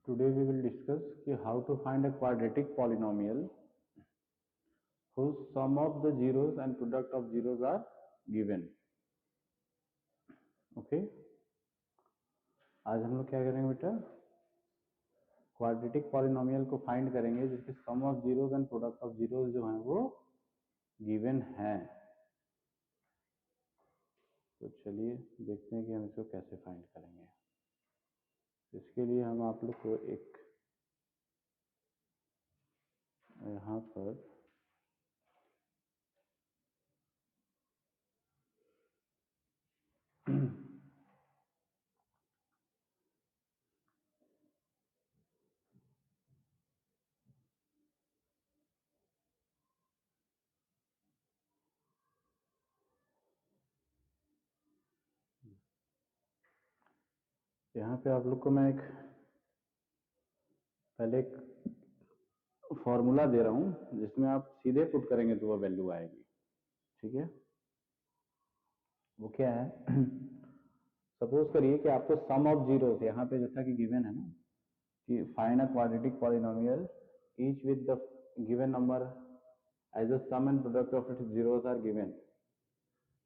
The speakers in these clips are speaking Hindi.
Today we will discuss how to find a quadratic polynomial whose sum of the zeros and product of zeros are given. Okay, आज हम लोग क्या करेंगे बेटा, क्वाड्रेटिक पॉलिनोमियल को फाइंड करेंगे जिसके sum of zeros and product of zeros जो हैं वो गिवन हैं. तो चलिए देखते हैं कि हम इसको कैसे फाइंड करेंगे. इसके लिए हम आप लोग को एक यहाँ पर यहाँ पे आप लोग को मैं पहले एक फॉर्मूला दे रहा हूं जिसमें आप सीधे पुट करेंगे तो वो वैल्यू आएगी. ठीक है, वो क्या है? सपोज करिए कि आपको सम ऑफ जीरोस यहाँ पे जैसा कि गिवन है ना कि find a quadratic polynomial each with the given number as the sum and product of its zeros are given.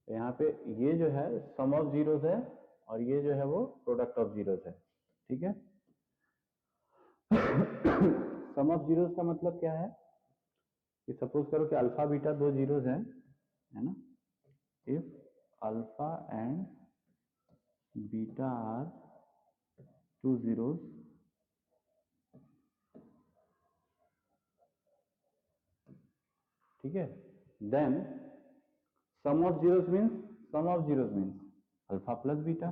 यहाँ पे ये जो है सम ऑफ जीरोस है और ये जो है वो प्रोडक्ट ऑफ जीरोस है. ठीक है, सम ऑफ जीरोस का मतलब क्या है कि सपोज करो कि अल्फा बीटा दो जीरोस हैं, है ना. If alpha and beta are two zeros, ठीक है, then sum of zeros means alpha plus beta.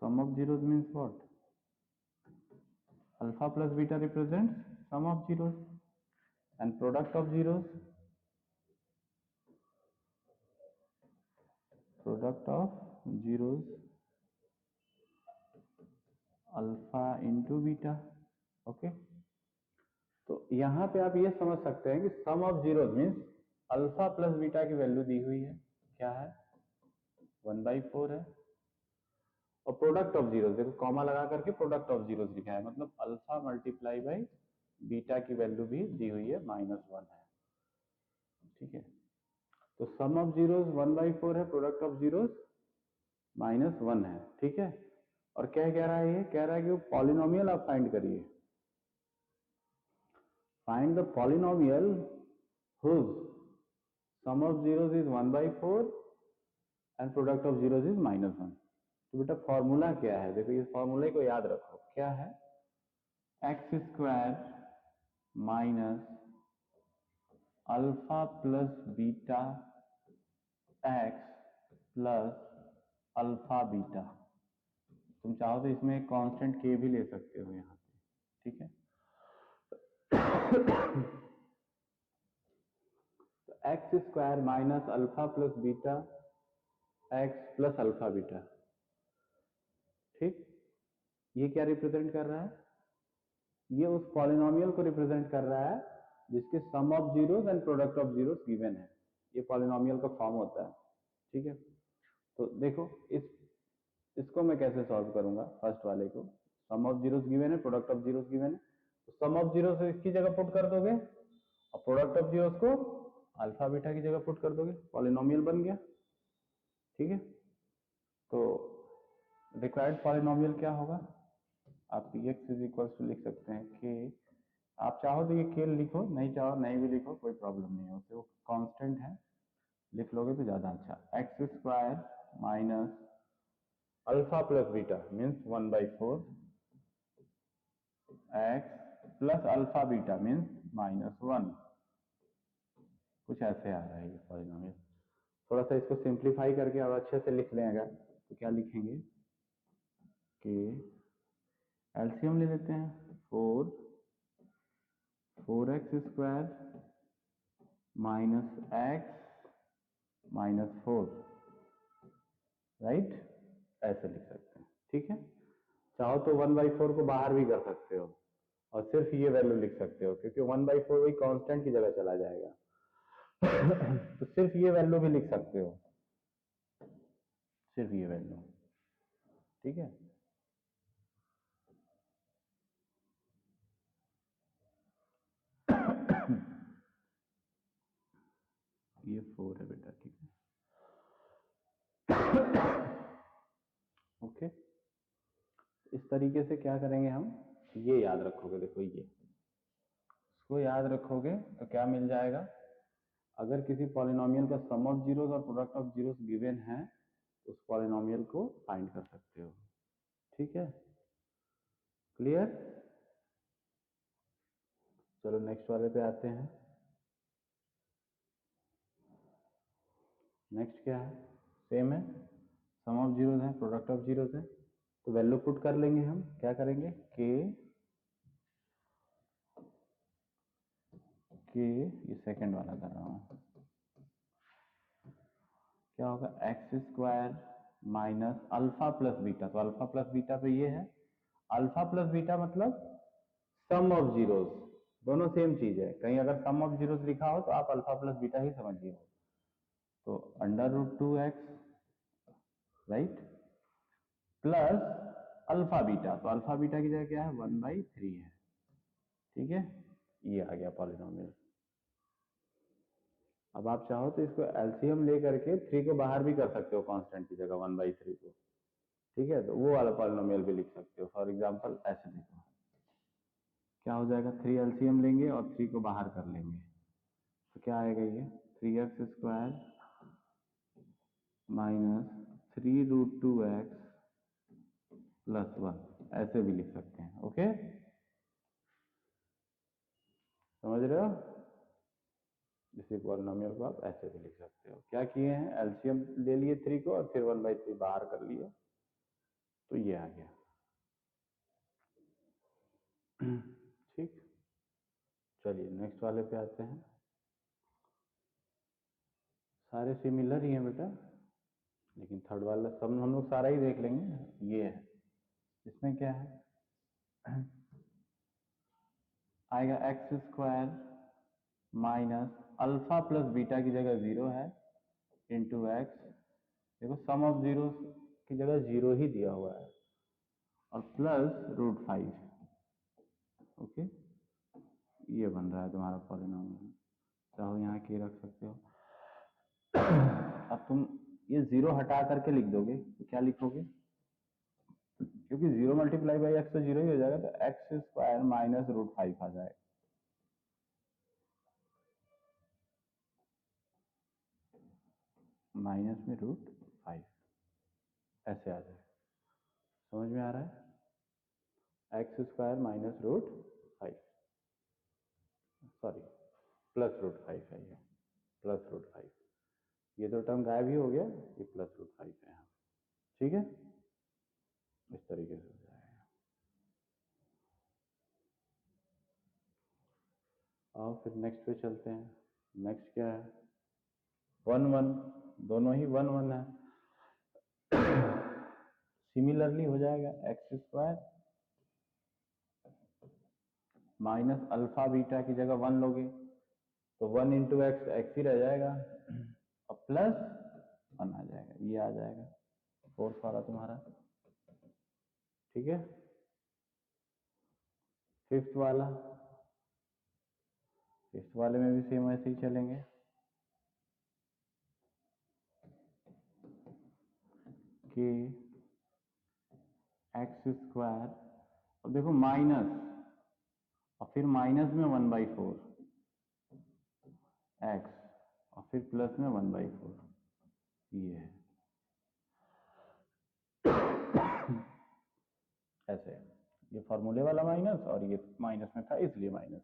Sum of zeros means what? Alpha plus beta represents sum of zeros, and product of zeros alpha into beta. Okay, तो यहां पे आप ये समझ सकते हैं कि sum of zeros means alpha plus beta की वैल्यू दी हुई है, क्या है? 1/4 है. और प्रोडक्ट ऑफ जीरोस देखो कॉमा लगा करके प्रोडक्ट ऑफ जीरोस लिखा है, मतलब अल्फा मल्टीप्लाई बाई बीटा की वैल्यू भी दी हुई है -1 है. ठीक है, तो सम ऑफ जीरोस 1/4 है, प्रोडक्ट ऑफ जीरोस -1 है. ठीक है, और क्या कह रहा है? ये कह रहा है कि वो पॉलिनोमियल आप फाइंड करिए. Find the polynomial whose sum of zeros is 1/4 and product of zeros is -1. तो बेटा फॉर्मूला क्या है? देखो इस फॉर्मूले को याद रखो. क्या है? X square minus alpha plus beta x plus alpha beta. तुम चाहो तो इसमें एक कांस्टेंट के भी ले सकते हो यहाँ पे. ठीक है, तो x square minus alpha plus beta x plus alpha beta. ठीक, ये क्या रिप्रेजेंट कर रहा है? ये उस पॉलिनोमियल को रिप्रेजेंट कर रहा है जिसके sum of zeros and product of zeros given है. ये पॉलिनोमियल का फॉर्म होता है. ठीक है, तो देखो इसको मैं कैसे सॉल्व करूंगा. फर्स्ट वाले को सम ऑफ जीरोस गिवन है, प्रोडक्ट ऑफ जीरोस गिवन है, तो सम ऑफ जीरोस इसकी जगह पुट कर दोगे और प्रोडक्ट ऑफ जीरोस को अल्फा बीटा की जगह पुट कर दोगे, पॉलिनोमियल बन गया. ठीक है, तो रिक्वायर्ड पॉलिनोमियल क्या होगा? आप px इज इक्वल टू लिख सकते हैं कि आप चाहो तो ये k लिखो, नहीं चाहो नहीं भी लिखो, कोई प्रॉब्लम नहीं है, उससे वो कांस्टेंट है, लिख लोगे तो ज्यादा अच्छा. X square minus alpha plus beta means 1/4 x plus alpha beta means -1. कुछ ऐसे आ रहा है ये पॉलिनोमियल. थोड़ा सा इसको सिंप्लीफाई करके और अच्छे से लिख लें अगर, तो क्या लिखेंगे कि एलसीएम ले लेते हैं. 4x square minus x minus 4, right, ऐसे लिख सकते हैं. ठीक है, चाहो तो 1/4 को बाहर भी कर सकते हो और सिर्फ ये वैल्यू लिख सकते हो, क्योंकि 1/4 वही कांस्टेंट की जगह चला जाएगा. तो सिर्फ ये वैल्यू भी लिख सकते हो, सिर्फ ये वैल्यू. ठीक है। ये 4 है बेटा, ठीक है। ओके, इस तरीके से क्या करेंगे हम, ये याद रखोगे, देखो ये इसको याद रखोगे तो क्या मिल जाएगा, अगर किसी पॉलिनोमियल का सम ऑफ जीरोस और प्रोडक्ट ऑफ जीरोस गिवन है तो उस पॉलिनोमियल को फाइंड कर सकते हो, ठीक है। क्लियर। चलो नेक्स्ट वाले पे आते हैं। नेक्स्ट क्या है, सेम है, सम ऑफ जीरोस है, प्रोडक्ट ऑफ जीरोस है, तो वैल्यू पुट कर लेंगे हम, क्या करेंगे, के ये सेकंड वाला कर रहा हूं, क्या होगा, x square minus alpha plus beta, तो अल्फा प्लस बीटा पे ये है, अल्फा प्लस बीटा मतलब सम ऑफ जीरोस, दोनों सेम चीज है, कहीं अगर सम ऑफ जीरोस लिखा हो तो आप अल्फा प्लस बीटा ही समझिए, तो under root 2x right plus alpha beta, तो अल्फा बीटा की जगह क्या है, 1/3 है, ठीक है। ये आ गया पॉलिनोमियल। अब आप चाहो तो इसको एलसीएम ले करके 3 को बाहर भी कर सकते हो कांस्टेंट की जगह 1/3 को, ठीक है, तो वो वाला पॉलिनोमियल भी लिख सकते हो। फॉर एग्जांपल ऐसे देखो, क्या हो जाएगा, 3 एलसीएम लेंगे और 3 को बाहर कर लेंगे, तो क्या आएगा, ये 3x square minus 3√2x plus 1, ऐसे भी लिख सकते हैं। ओके, समझ रहे हो, इसी पॉलिनोमियल को आप ऐसे भी लिख सकते हो। क्या किए हैं, एलसीएम ले लिए 3 को और फिर 1/3 बाहर कर लिए, तो ये आ गया। ठीक, चलिए नेक्स्ट वाले पे आते हैं। सारे सिमिलर ही हैं बेटा, लेकिन थर्ड वाला सब हम लोग सारा ही देख लेंगे। ये है, इसमें क्या है, आएगा x square minus alpha plus beta की जगह 0 है इंटू एक्स, देखो सम ऑफ जीरो की जगह 0 ही दिया हुआ है, और प्लस √5। ओके, ये बन रहा है तुम्हारा पॉलिनोमियल, चाहो यहाँ के रख सकते हो। अब तुम ये 0 हटा करके लिख दोगे तो क्या लिखोगे, क्योंकि 0 मल्टीप्लाई बाई एक्स तो 0 ही हो जाएगा, तो एक्स स्क्वायर माइनस √5 आ जाएगा, माइनस में √5 ऐसे आ जाएगा। समझ में आ रहा है, x square minus √5, sorry plus √5 है, ये प्लस √5, ये तो टर्म गायब ही हो गया, ये प्लस √5 है यहाँ, ठीक है, इस तरीके से हो जाएगा। और फिर नेक्स्ट पे चलते हैं। नेक्स्ट क्या है, 1 1, दोनों ही 1 1 है, सिमिलरली हो जाएगा, x square minus alpha beta की जगह 1 लोगे तो 1 इंटू एक्स एक्स ही रह जाएगा, और प्लस 1 आ जाएगा, ये आ जाएगा फोर्थ वाला तुम्हारा, ठीक है। फिफ्थ वाला, फिफ्थ वाले में भी सेम ऐसे ही चलेंगे, कि एक्स स्क्वायर, अब देखो माइनस और फिर माइनस में 1/4 एक्स और फिर प्लस में 1/4, ये है ऐसे, ये फॉर्मूले वाला माइनस और ये माइनस में था इसलिए माइनस।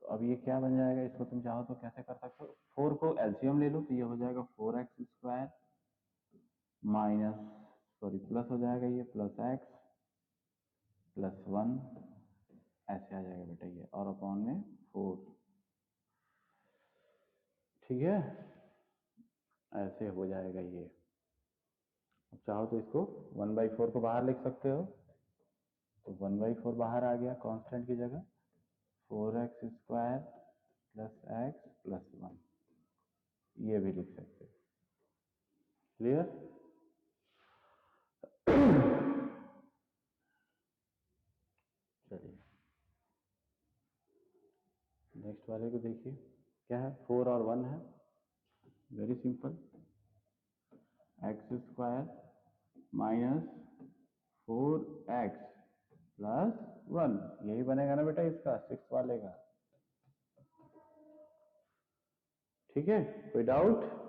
तो अब ये क्या बन जाएगा, इसको तुम चाहो तो कैसे कर सकते हो, 4 को एलसीएम ले लो तो ये हो जाएगा 4x square minus, sorry plus हो जाएगा ये, प्लस एक्स प्लस 1 ऐसे आ जाएगा बेटा ये, और अपॉन में 4, ठीक है, ऐसे हो जाएगा ये। अब चाहो तो इसको 1/4 को बाहर लिख सकते हो, तो 1/4 बाहर आ गया कांस्टेंट की जगह, 4x square plus x plus 1, ये भी लिख सकते हो। क्लियर। नेक्स्ट वाले को देखिए, क्या है, 4 और 1 है, very simple, x square minus 4x plus 1, यही बनेगा ना बेटा इसका 6 वाले का। ठीक है, कोई डाउट?